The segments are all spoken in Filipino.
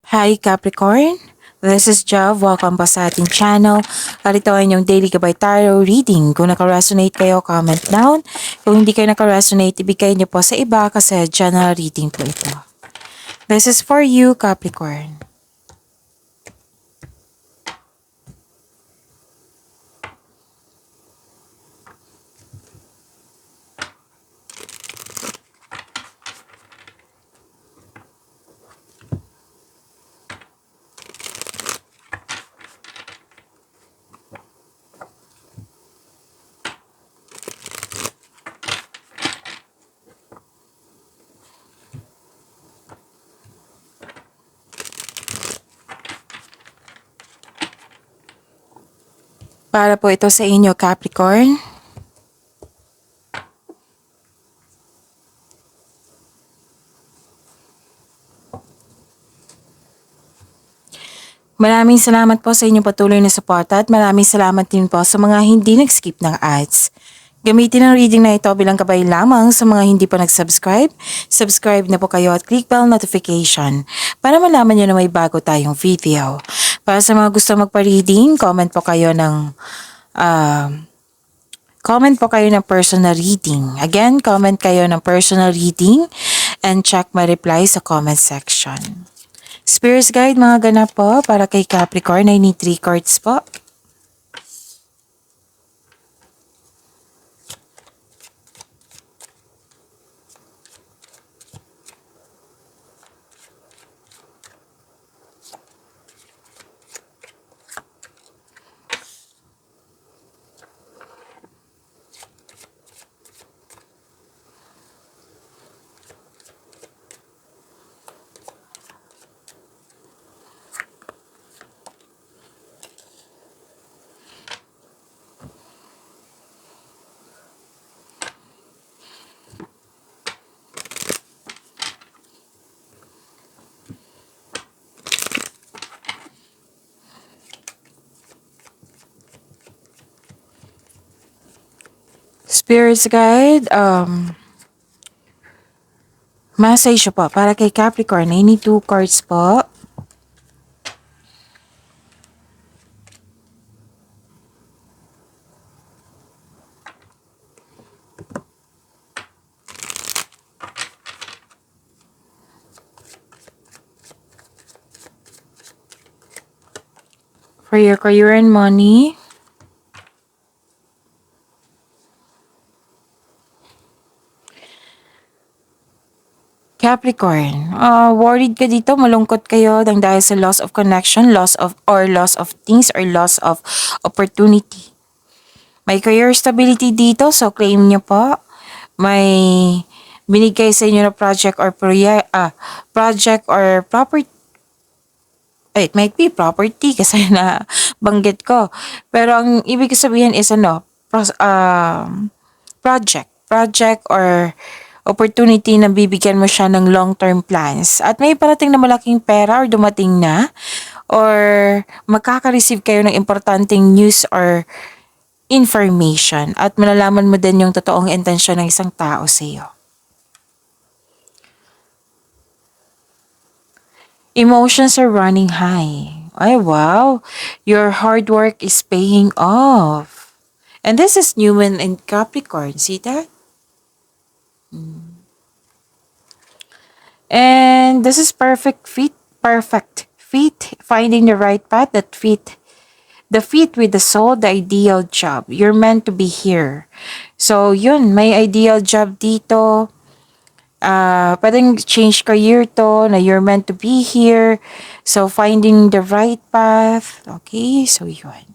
Hi Capricorn, this is Jav. Welcome pa sa ating channel. Ito ay inyong daily gabay tarot reading. Kung naka-resonate kayo, comment down. Kung hindi kayo naka-resonate, ibigay niyo po sa iba kasi general reading po ito. This is for you, Capricorn. Para po ito sa inyo, Capricorn. Maraming salamat po sa inyong patuloy na suporta at maraming salamat din po sa mga hindi nag-skip ng ads. Gamitin ang reading na ito bilang gabay lamang sa mga hindi pa nag-subscribe. Subscribe na po kayo at click bell notification para malaman nyo na may bago tayong video. Para sa mga gusto magpa-reading, comment po kayo ng personal reading. Again, comment kayo ng personal reading and check my reply sa comment section. Spirits Guide mga ganap po para kay Capricorn ay need 3 cards po. Spirits Guide, message po para kay Capricorn ay need 2 cards po. For your career and money. Capricorn, worried ka dito, malungkot kayo dahil sa loss of connection, loss of things or loss of opportunity. May career stability dito, so claim nyo po. May binigay sa inyo na project or property. It might be property kasi na banggit ko. Pero ang ibig sabihin is project or opportunity na bibigyan mo siya ng long-term plans. At may parating na malaking pera or dumating na or makaka-receive kayo ng importanteng news or information at malalaman mo din yung totoong intensyon ng isang tao sa iyo. Emotions are running high. Ay, wow. Your hard work is paying off. And this is new in Capricorn. See that? And this is perfect fit. Finding the right path that fit with the soul, the ideal job. You're meant to be here. So, yun, may ideal job dito. Pwedeng change career to na you're meant to be here. So, finding the right path. Okay, so yun.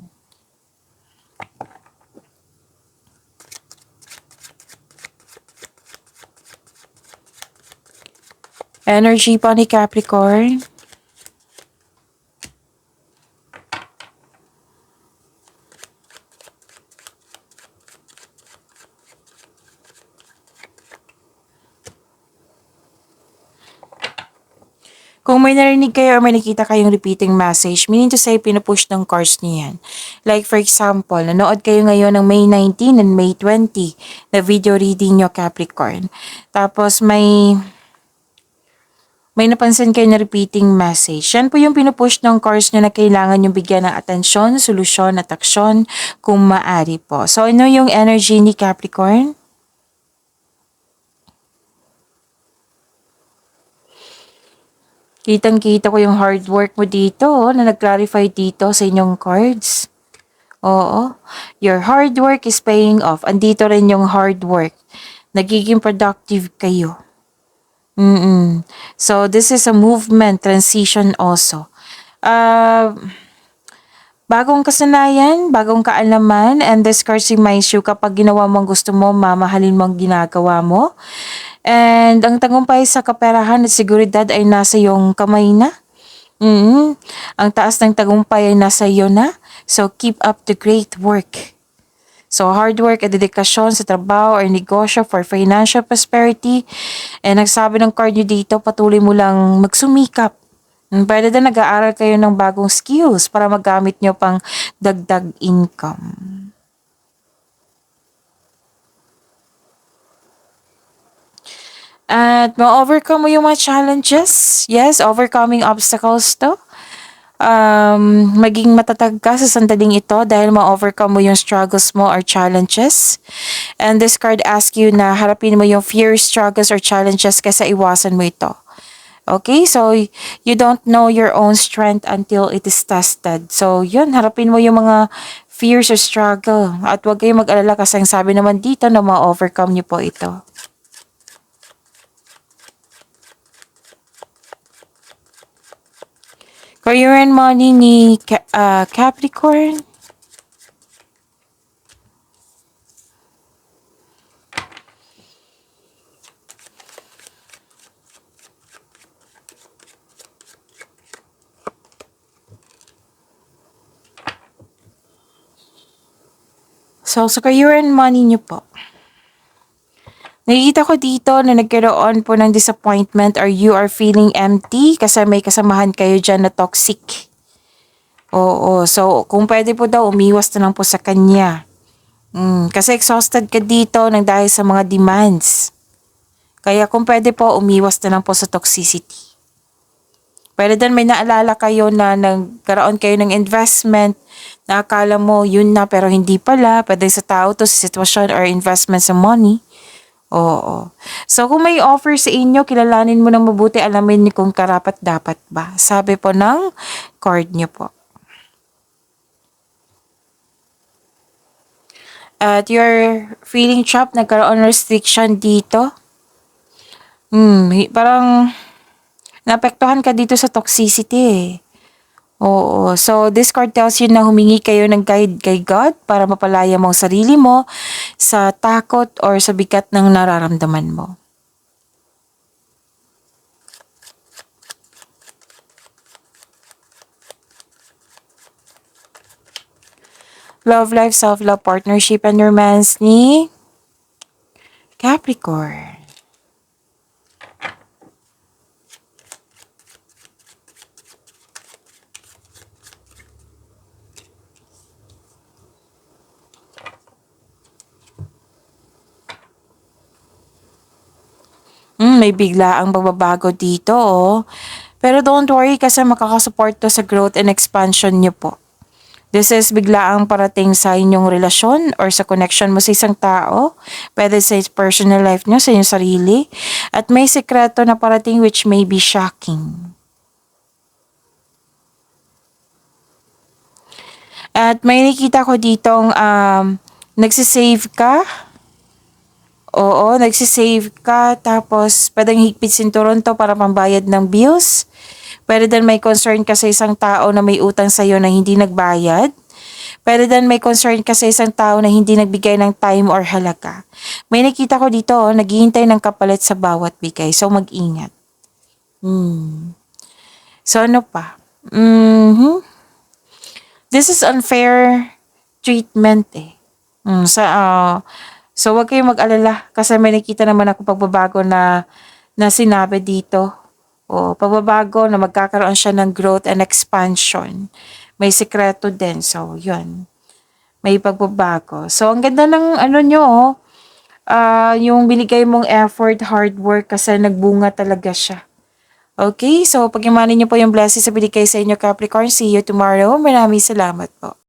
Energy po ni Capricorn. Kung may narinig kayo or may nakita kayong repeating message, meaning to say, pinupush ng cards niyo yan. Like for example, nanood kayo ngayon ng May 19 and May 20 na video reading nyo, Capricorn. Tapos may May napansin kayo na repeating message. Yan po yung pinupush ng cards nyo na kailangan yung bigyan ng atensyon, solusyon at aksyon kung maaari po. So, ano yung energy ni Capricorn? Kitang-kita ko yung hard work mo dito, na nag-clarify dito sa inyong cards. Oo. Your hard work is paying off. Andito rin yung hard work. Nagiging productive kayo. So, this is a movement, transition also. Bagong kasanayan, bagong kaalaman, and this card reminds you kapag ginawa mo ang gusto mo, mamahalin mo ang ginagawa mo. And ang tagumpay sa kaperahan at seguridad ay nasa iyong kamay na. Ang taas ng tagumpay ay nasa iyo na. So, keep up the great work. So, hard work at dedikasyon sa trabaho or negosyo for financial prosperity. And nagsabi ng card nyo dito, patuloy mo lang magsumikap. Pwede na nag-aaral kayo ng bagong skills para magamit nyo pang dagdag income. At ma-overcome mo yung mga challenges. Yes, overcoming obstacles to. Maging matatag ka sa sandaling ito dahil ma-overcome mo yung struggles mo or challenges. And this card asks you na harapin mo yung fears, struggles, or challenges kaysa iwasan mo ito. Okay, so you don't know your own strength until it is tested. So yun, harapin mo yung mga fears or struggle. At huwag kayong mag-alala kasi ang sabi naman dito na ma-overcome niyo po ito. Career and money ni Capricorn. So, sa career and money niyo po. Nakikita ko dito na nagkaroon po ng disappointment or you are feeling empty kasi may kasamahan kayo dyan na toxic. Oo, so kung pwede po daw, umiwas na lang po sa kanya. Kasi exhausted ka dito ng dahil sa mga demands. Kaya kung pwede po, umiwas na lang po sa toxicity. Pwede din may naalala kayo na nagkaroon kayo ng investment na akala mo yun na pero hindi pala. Pwede sa tao to, sa sitwasyon or investment sa money. Oo. So, kung may offer sa inyo, kilalanin mo ng mabuti, alamin niyo kung karapat dapat ba. Sabi po ng card niyo po. At you're feeling trapped, nagkaroon ng restriction dito. Parang naapektuhan ka dito sa toxicity eh. Oo. So, this card tells you na humingi kayo ng guide kay God para mapalaya mo ang sarili mo sa takot or sa bigat ng nararamdaman mo. Love life, self-love, partnership, and romance ni Capricorn. May bigla ang pagbabago dito, oh. Pero don't worry kasi makakasupport to sa growth and expansion niyo po. This is bigla ang parating sa inyong relasyon or sa connection mo sa isang tao. Pwede sa personal life niyo, sa inyong sarili. At may sekreto na parating which may be shocking. At may nakita ko ditong nagsisave ka. Oo, nagsisave ka, tapos pwedeng higpit sinturon to para pambayad ng bills. Pwede din may concern ka sa isang tao na may utang sa'yo na hindi nagbayad. Pwede din may concern ka sa isang tao na hindi nagbigay ng time or halaga. May nakita ko dito, naghihintay ng kapalit sa bawat bigay. So, mag-ingat. So, ano pa? This is unfair treatment eh. So, wag kayong mag-alala kasi may nakita naman ako pagbabago na sinabi dito. O, pagbabago na magkakaroon siya ng growth and expansion. May sekreto din. So, yun. May pagbabago. So, ang ganda ng nyo, yung binigay mong effort, hard work kasi nagbunga talaga siya. Okay, so pag-imanin niyo po yung blessings sa binigay sa inyo Capricorn. See you tomorrow. Maraming salamat po.